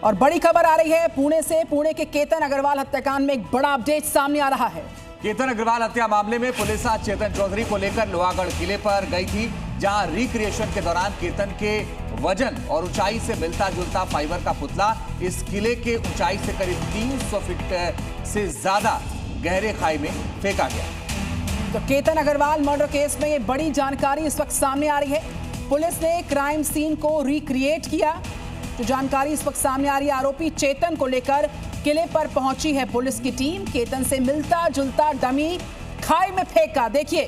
और बड़ी खबर आ रही है पुणे से। पुणे के केतन अग्रवाल हत्याकांड में एक बड़ा अपडेट सामने आ रहा है। केतन अग्रवाल हत्या मामले में पुलिस आज चेतन चौधरी को लेकर लोहागढ़ किले पर गई थी, जहां रिक्रिएशन के दौरान केतन के वजन और ऊंचाई से मिलता जुलता फाइबर का पुतला इस किले के ऊंचाई से करीब 300 फीट से ज्यादा गहरे खाई में फेंका गया। तो केतन अग्रवाल मर्डर केस में ये बड़ी जानकारी इस वक्त सामने आ रही है। पुलिस ने क्राइम सीन को रिक्रिएट किया। जो जानकारी इस वक्त सामने आ रही है, आरोपी चेतन को लेकर किले पर पहुंची है पुलिस की टीम। केतन से मिलता जुलता डमी खाई में फेंका। देखिए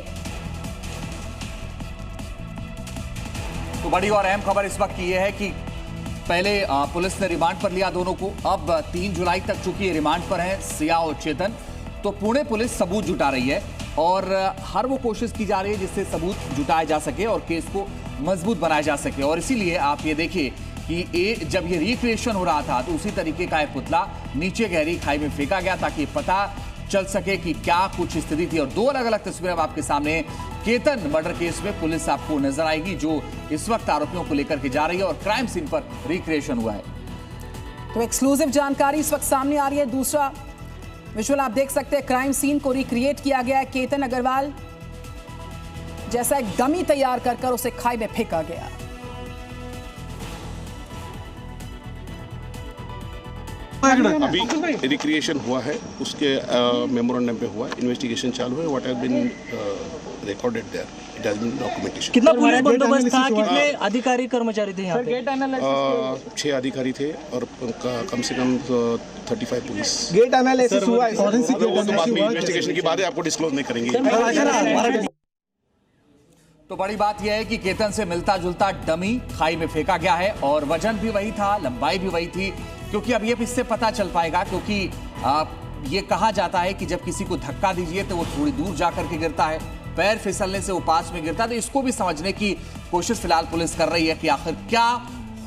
तो बड़ी और अहम खबर इस वक्त की यह है कि पहले पुलिस ने रिमांड पर लिया दोनों को। अब 3 जुलाई तक चूंकि रिमांड पर है सिया और चेतन, तो पुणे पुलिस सबूत जुटा रही है और हर वो कोशिश की जा रही है जिससे सबूत जुटाया जा सके और केस को मजबूत बनाया जा सके। और इसीलिए आप ये देखिए कि जब ये रिक्रिएशन हो रहा था तो उसी तरीके का एक पुतला नीचे गहरी खाई में फेंका गया ताकि पता चल सके कि क्या कुछ स्थिति थी। और 2 अलग अलग तस्वीरें आपके सामने केतन मर्डर केस में पुलिस आपको नजर आएगी, जो इस वक्त आरोपियों को लेकर के जा रही है और क्राइम सीन पर रिक्रिएशन हुआ है। तो एक्सक्लूसिव जानकारी इस वक्त सामने आ रही है। दूसरा विजुअल आप देख सकते हैं, क्राइम सीन को रिक्रिएट किया गया है। केतन अग्रवाल जैसा एक डमी तैयार कर उसे खाई में फेंका गया। अभी रिक्रिएशन हुआ है, उसके मेमोरेंडम पे हुआ है, इन्वेस्टिगेशन चालू है। What has been recorded there, it has been documentation. कितना पुलिस बंदोबस्त था, कितने अधिकारी कर्मचारी थे यहाँ पे? 6 अधिकारी थे और कम से कम 35 पुलिस। गेट एनालिसिस हुआ है, फॉरेंसिक गेट एनालिसिस हुआ है। इन्वेस्टिगेशन के बाद ही आपको डिस्क्लोज नहीं करेंगे। तो बड़ी बात यह है कि केतन से मिलता जुलता डमी खाई में फेंका गया है और वजन भी वही था, लंबाई भी वही थी। क्योंकि अब ये इससे पता चल पाएगा, क्योंकि ये कहा जाता है कि जब किसी को धक्का दीजिए तो वो थोड़ी दूर जाकर के गिरता है, पैर फिसलने से वो पास में गिरता है। तो इसको भी समझने की कोशिश फिलहाल पुलिस कर रही है कि आखिर क्या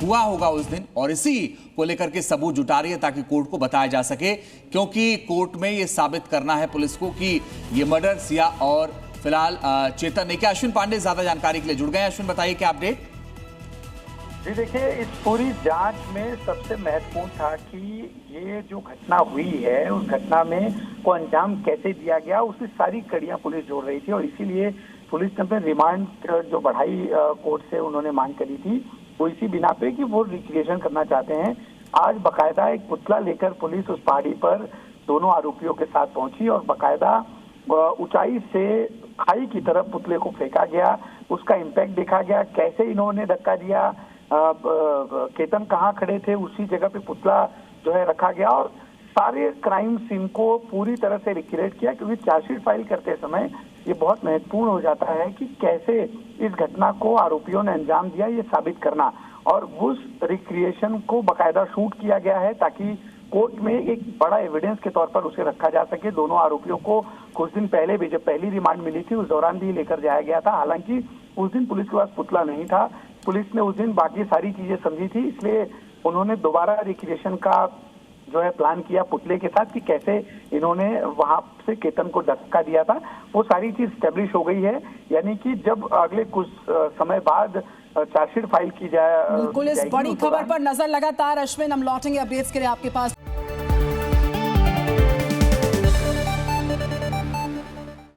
हुआ होगा उस दिन, और इसी को लेकर के सबूत जुटा रही है ताकि कोर्ट को बताया जा सके। क्योंकि कोर्ट में ये साबित करना है पुलिस को कि ये मर्डर सिया और फिलहाल चेतन ने। क्या अश्विन पांडे ज्यादा जानकारी के लिए जुड़ गए हैं? अश्विन बताइए क्या अपडेट। जी देखिए, इस पूरी जांच में सबसे महत्वपूर्ण था कि ये जो घटना हुई है उस घटना में को अंजाम कैसे दिया गया, उसकी सारी कड़ियां पुलिस जोड़ रही थी। और इसीलिए पुलिस ने अपने रिमांड जो बढ़ाई कोर्ट से उन्होंने मांग करी थी, वो इसी बिना पे कि वो रिक्रिएशन करना चाहते हैं। आज बाकायदा एक पुतला लेकर पुलिस उस पहाड़ी पर दोनों आरोपियों के साथ पहुंची और बाकायदा ऊंचाई से खाई की तरफ पुतले को फेंका गया। उसका इम्पैक्ट देखा गया, कैसे इन्होंने धक्का दिया, केतन कहाँ खड़े थे, उसी जगह पे पुतला जो है रखा गया और सारे क्राइम सीन को पूरी तरह से रिक्रिएट किया। क्योंकि चार्जशीट फाइल करते समय ये बहुत महत्वपूर्ण हो जाता है कि कैसे इस घटना को आरोपियों ने अंजाम दिया, ये साबित करना। और उस रिक्रिएशन को बाकायदा शूट किया गया है ताकि कोर्ट में एक बड़ा एविडेंस के तौर पर उसे रखा जा सके। दोनों आरोपियों को कुछ दिन पहले भी, जब पहली रिमांड मिली थी, उस दौरान भी लेकर जाया गया था। हालांकि उस दिन पुलिस के पास पुतला नहीं था, पुलिस ने उस दिन बाकी सारी चीजें समझी थी, इसलिए उन्होंने दोबारा रिक्रिएशन का जो है प्लान किया पुतले के साथ कि कैसे इन्होंने वहां से केतन को धक्का दिया था। वो सारी चीज स्टेब्लिश हो गई है, यानी कि जब अगले कुछ समय बाद चार्जशीट फाइल की जाए। बिल्कुल, इस बड़ी खबर पर नजर लगातार अश्विन, हम लौटेंगे अपडेट्स के लिए आपके पास।